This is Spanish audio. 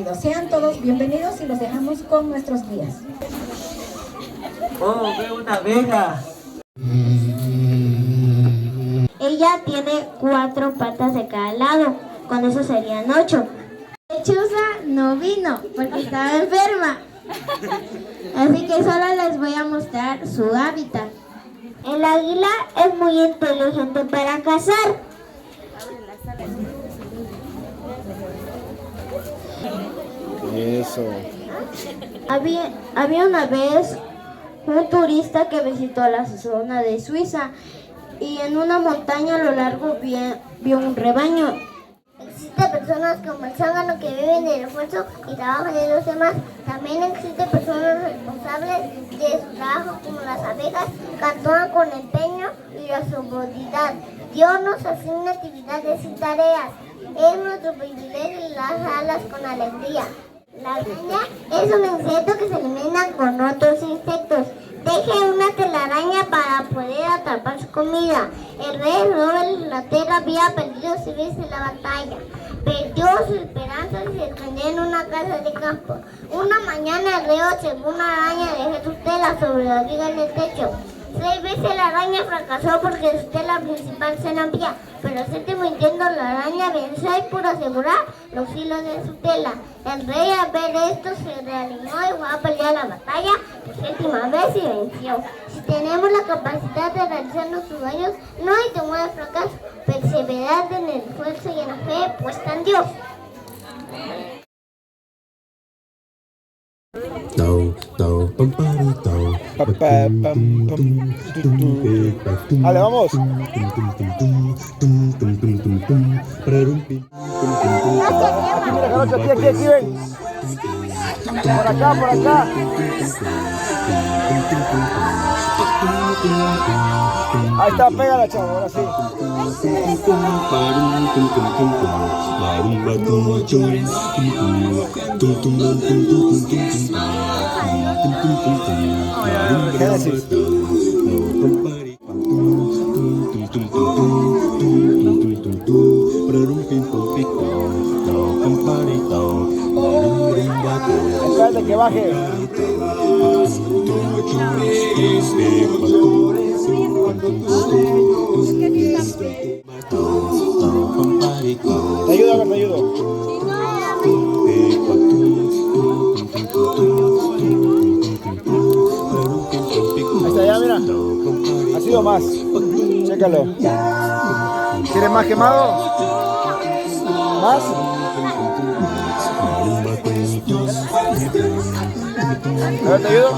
recorrido. Sean todos bienvenidos y los dejamos con nuestros guías. Oh, veo una vela. Ella tiene 4 patas de cada lado, con eso serían 8. Lechuza no vino porque estaba enferma, así que solo les voy a mostrar su hábitat. El águila es muy inteligente para cazar. Eso. Había una vez un turista que visitó la zona de Suiza y en una montaña a lo largo vio un rebaño. Existen personas como el zángano que viven del esfuerzo y trabajan de los demás. También existen personas responsables de su trabajo como las abejas que actúan con empeño y responsabilidad. Dios nos asigna actividades y tareas. Es nuestro privilegio y las alas con alegría. La araña es un insecto que se alimenta con otros insectos. Teje una telaraña para poder atrapar su comida. El rey Robert de Inglaterra había perdido su vez en la batalla. Perdió su esperanza y se escondió en una casa de campo. Una mañana el rey observó una araña de su tela sobre la viga del techo. 6 veces la araña fracasó porque su tela principal se rompía, pero el séptimo intento la araña venció y pudo asegurar los hilos de su tela. El rey al ver esto se reanimó y fue a pelear la batalla por 7ª vez y venció. Si tenemos la capacidad de realizar nuestros sueños, no hay temor al fracaso, perseverar en el esfuerzo y en la fe puesta en Dios. Dale, vamos. Aquí, mira, Jarocho, aquí, ven. Por acá. Ahí está, pégala, chavo, ahora sí. Génesis. Espérate que baje. Te ayudo. Ahí está, ya, mira. Ha sido más. Chécalo. ¿Quieres más quemado? ¿Más? A ver, te ayudo.